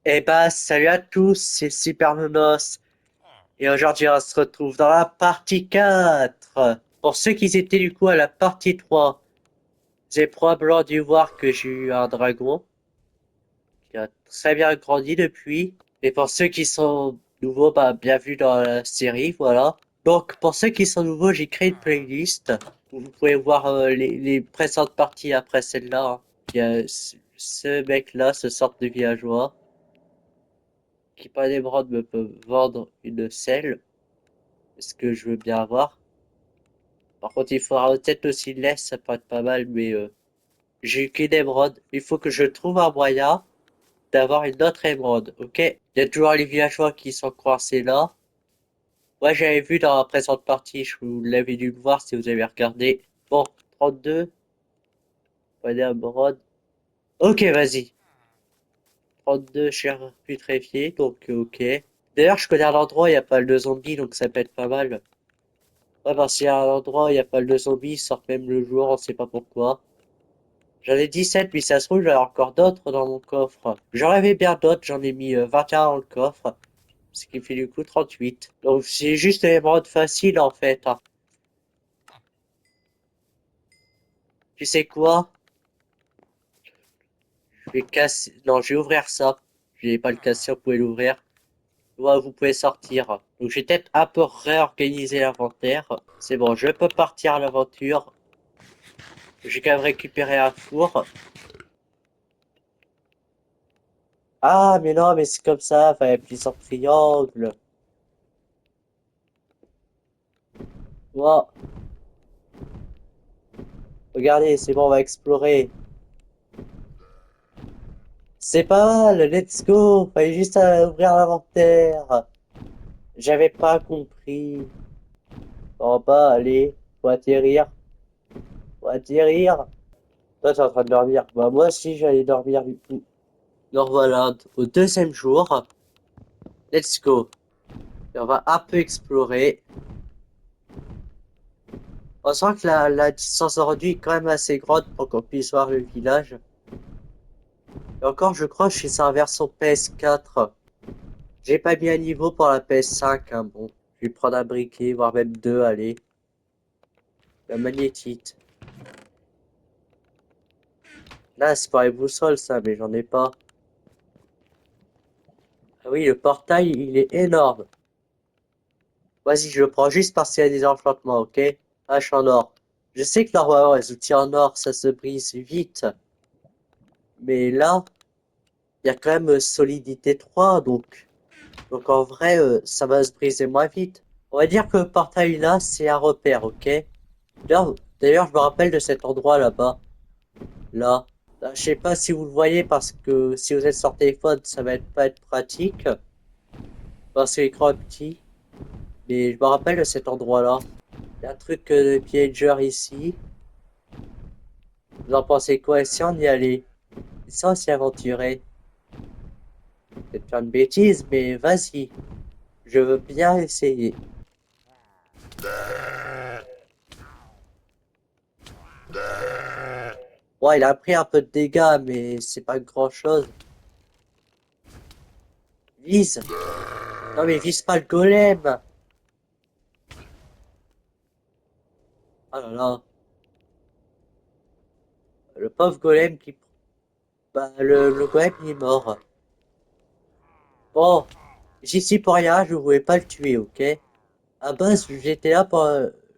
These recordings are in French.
Eh ben, salut à tous, c'est Super Nonos. Et aujourd'hui, on se retrouve dans la partie 4. Pour ceux qui étaient du coup à la partie 3, vous avez probablement dû voir que j'ai eu un dragon qui a très bien grandi depuis. Et pour ceux qui sont nouveaux, bah, bienvenue dans la série, voilà. Donc, pour ceux qui sont nouveaux, j'ai créé une playlist où vous pouvez voir les précédentes parties après celle-là, hein. Il y a ce mec-là, ce sorte de villageois, qui par d'émeraude me peut vendre une selle, ce que je veux bien avoir. Par contre, il faudra peut-être aussi une laisse, ça peut être pas mal, mais j'ai eu qu'une émeraude. Il faut que je trouve un moyen d'avoir une autre émeraude, ok? Il y a toujours les villageois qui sont coincés là. Moi, j'avais vu dans la présente partie, je vous l'avais dû le voir si vous avez regardé. Bon, 32, prenez émeraude. Ok, vas-y. 32 chair putréfiée, donc ok. D'ailleurs, je connais un endroit où il y a pas mal de zombies, donc ça peut être pas mal. Ouais, parce qu'il y a un endroit où il y a pas mal de zombies, ils sortent même le jour, on sait pas pourquoi. J'en ai 17, mais ça se trouve, j'en ai encore d'autres dans mon coffre. J'en avais bien d'autres, j'en ai mis 21 dans le coffre, ce qui fait du coup 38. Donc c'est juste une émeraude facile en fait, hein. Tu sais quoi? Je vais casser... Non, je vais ouvrir ça. Je vais pas le casser, vous pouvez l'ouvrir. Ouais, vous pouvez sortir. Donc j'ai peut-être un peu réorganisé l'inventaire. C'est bon, je peux partir à l'aventure. J'ai quand même récupéré un four. Ah, mais non, mais c'est comme ça, enfin, appuyer sur triangle. Wow. Regardez, c'est bon, on va explorer. C'est pas mal, let's go. Fallait juste ouvrir l'inventaire. J'avais pas compris. En bas, allez, faut atterrir. Faut atterrir. Toi, t'es en train de dormir. Bah, moi aussi, j'allais dormir du coup. Donc voilà, au deuxième jour, let's go. Et on va un peu explorer. On sent que la distance aujourd'hui est quand même assez grande pour qu'on puisse voir le village. Et encore, je crois que je suis sur la version PS4. J'ai pas mis à niveau pour la PS5, hein, bon. Je vais prendre un briquet, voire même deux, allez. La magnétite. Là, c'est pour les boussoles, ça, mais j'en ai pas. Ah oui, le portail, il est énorme. Vas-y, je le prends juste parce qu'il y a des enchantements, ok? Hache en or. Je sais que normalement, les outils en or, ça se brise vite. Mais là, il y a quand même solidité 3, donc en vrai, ça va se briser moins vite. On va dire que le portail là, c'est un repère, ok? D'ailleurs, je me rappelle de cet endroit là-bas. Là. Là, je sais pas si vous le voyez parce que si vous êtes sur téléphone, ça va pas être pratique. Parce que l'écran est petit. Mais je me rappelle de cet endroit-là. Il y a un truc de pillager ici. Vous en pensez quoi? Et si on y allait? Et si on s'y aventurait? Peut-être faire une bêtise, mais vas-y. Je veux bien essayer. Ouais, il a pris un peu de dégâts, mais c'est pas grand-chose. Vise! Non mais vise pas le golem! Oh là là. Le pauvre golem qui... Bah, le golem il est mort. Bon, j'y suis pour rien, je voulais pas le tuer, ok? À base, j'étais là pour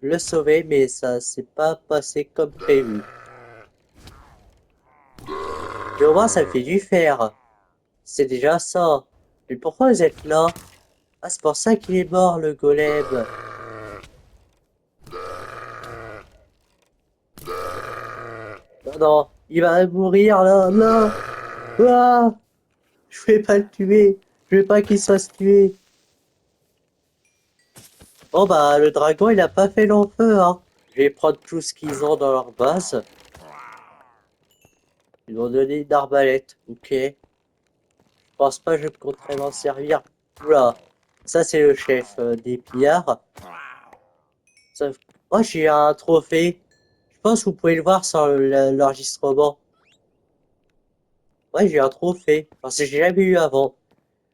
le sauver, mais ça s'est pas passé comme prévu. Mais au moins, ça fait du fer. C'est déjà ça. Mais pourquoi vous êtes là? Ah, c'est pour ça qu'il est mort, le golem. Non, non, il va mourir, là, là. Ah, je vais pas le tuer. Je veux pas qu'il se fasse tuer. Bon, bah, le dragon, il a pas fait long feu, hein. Je vais prendre tout ce qu'ils ont dans leur base. Ils m'ont donné une arbalète, ok. Je pense pas que je compterai m'en servir. Oula, ça c'est le chef des pillards. Ça... Moi j'ai un trophée. Je pense que vous pouvez le voir sur l'enregistrement. Ouais, j'ai un trophée. Parce que j'ai jamais eu avant.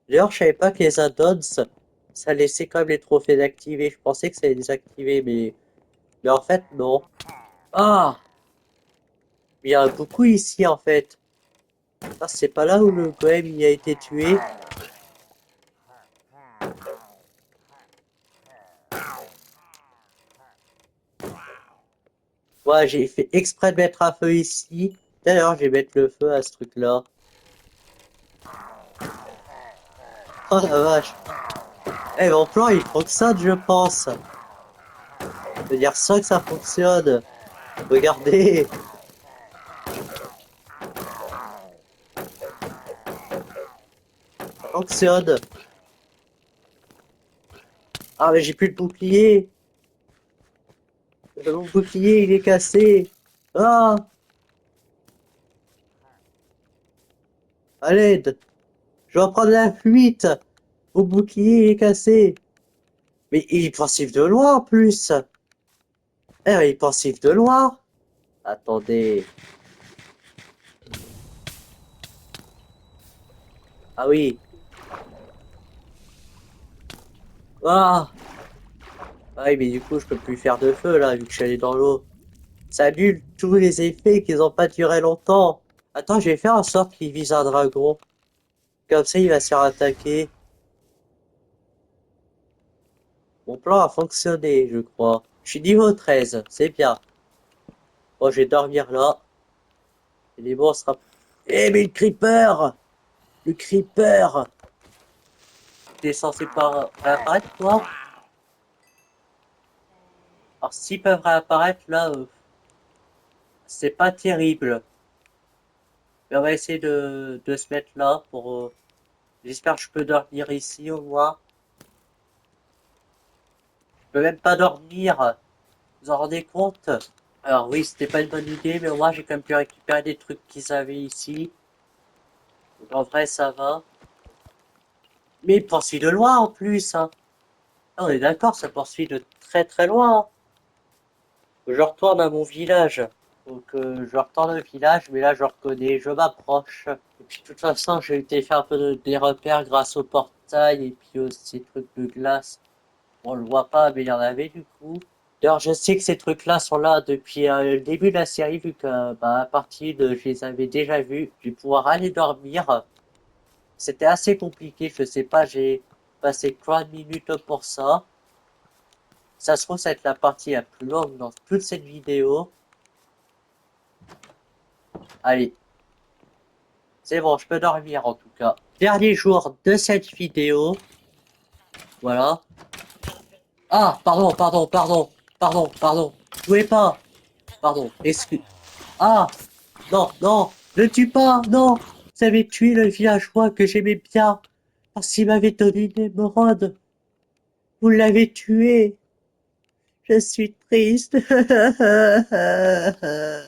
D'ailleurs, je savais pas que les add-ons, ça laissait quand même les trophées d'activer. Je pensais que ça allait désactiver, mais en fait, non. Ah! Il y en a beaucoup ici, en fait. Ah, c'est pas là où le golem il a été tué. Ouais, j'ai fait exprès de mettre un feu ici. D'ailleurs, je vais mettre le feu à ce truc-là. Oh la vache. Eh, mon plan, il fonctionne, je pense. Je veux dire ça que ça fonctionne. Regardez. Ça fonctionne. Ah, mais j'ai plus de bouclier. Mon bouclier, il est cassé. Ah, à l'aide. Je vais prendre la fuite. Mon bouclier, il est cassé. Mais il est passif de loin, en plus. Eh, il est passif de loin. Attendez. Ah oui. Ah. Ah oui, mais du coup, je peux plus faire de feu, là, vu que je suis allé dans l'eau. Ça annule tous les effets qui n'ont pas duré longtemps. Attends, je vais faire en sorte qu'il vise un dragon. Comme ça, il va se faire attaquer. Mon plan a fonctionné, je crois. Je suis niveau 13, c'est bien. Bon, je vais dormir là. Et les monstres... Eh, mais le creeper! Le creeper! T'es censé pas réapparaître, toi? Alors, s'ils peuvent réapparaître, là, c'est pas terrible. Mais on va essayer de se mettre là pour... J'espère que je peux dormir ici, au moins. Je peux même pas dormir. Vous en rendez compte? Alors oui, c'était pas une bonne idée, mais au moins j'ai quand même pu récupérer des trucs qu'ils avaient ici. Donc en vrai, ça va. Mais il poursuit de loin en plus, hein. Ah, on est d'accord, ça poursuit de très très loin, hein. Je retourne à mon village. Donc je retourne au village, mais là je reconnais, je m'approche. Et puis de toute façon, j'ai été faire un peu des repères grâce au portail et puis aux ces trucs de glace. Bon, on le voit pas, mais il y en avait du coup. D'ailleurs, je sais que ces trucs-là sont là depuis le début de la série, vu que bah, à partir de, je les avais déjà vus. Je vais pouvoir aller dormir. C'était assez compliqué, je sais pas, j'ai passé 30 minutes pour ça. Ça se trouve, ça va être la partie la plus longue dans toute cette vidéo. Allez, c'est bon, je peux dormir en tout cas. Dernier jour de cette vidéo. Voilà. Ah, pardon. Je pouvais pas. Pardon, excuse. Ah, non, non, ne tue pas, non. Vous avez tué le villageois que j'aimais bien. Parce qu'il m'avait donné une émeraude. Vous l'avez tué. Je suis triste.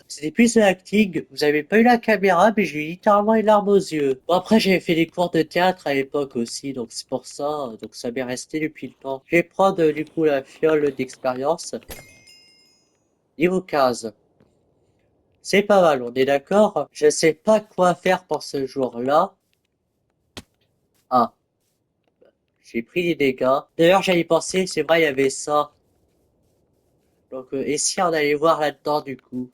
C'était plus de l'acting. Vous avez pas eu la caméra, mais j'ai eu littéralement une larme aux yeux. Bon, après, j'avais fait des cours de théâtre à l'époque aussi, donc c'est pour ça. Donc ça m'est resté depuis le temps. Je vais prendre du coup la fiole d'expérience. Niveau 15. C'est pas mal, on est d'accord? Je sais pas quoi faire pour ce jour-là. Ah, j'ai pris des dégâts. D'ailleurs, j'allais penser, c'est vrai, il y avait ça. Donc, et si on allait voir là-dedans, du coup?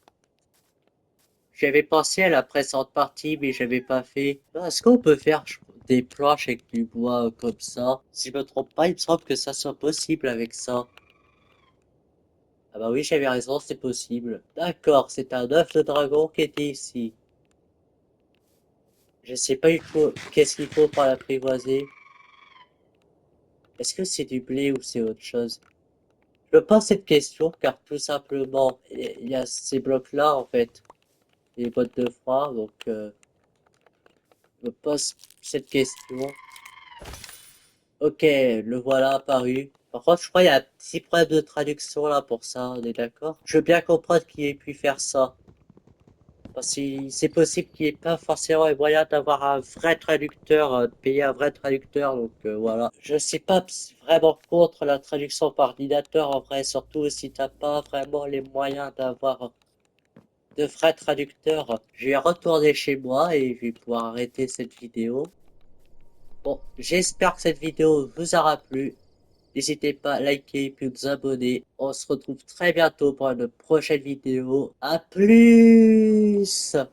J'avais pensé à la précédente partie, mais j'avais pas fait. Est-ce qu'on peut faire des planches avec du bois comme ça? Si je me trompe pas, il me semble que ça soit possible avec ça. Ah bah oui, j'avais raison, c'est possible. D'accord, c'est un œuf de dragon qui était ici. Je sais pas du tout qu'est-ce qu'il faut pour l'apprivoiser. Est-ce que c'est du blé ou c'est autre chose? Je me pose cette question car tout simplement, il y a ces blocs-là en fait, les bottes de froid, donc je me pose cette question. Ok, le voilà apparu. Par contre, je crois qu'il y a un petit problème de traduction là pour ça, on est d'accord? Je veux bien comprendre qui ait pu faire ça. Parce que c'est possible qu'il n'y ait pas forcément les moyens d'avoir un vrai traducteur, de payer un vrai traducteur, donc voilà. Je sais pas vraiment contre la traduction par ordinateur en vrai, surtout si t'as pas vraiment les moyens d'avoir de vrai traducteur. Je vais retourner chez moi et je vais pouvoir arrêter cette vidéo. Bon, j'espère que cette vidéo vous aura plu. N'hésitez pas à liker puis vous abonner. On se retrouve très bientôt pour une prochaine vidéo. À plus!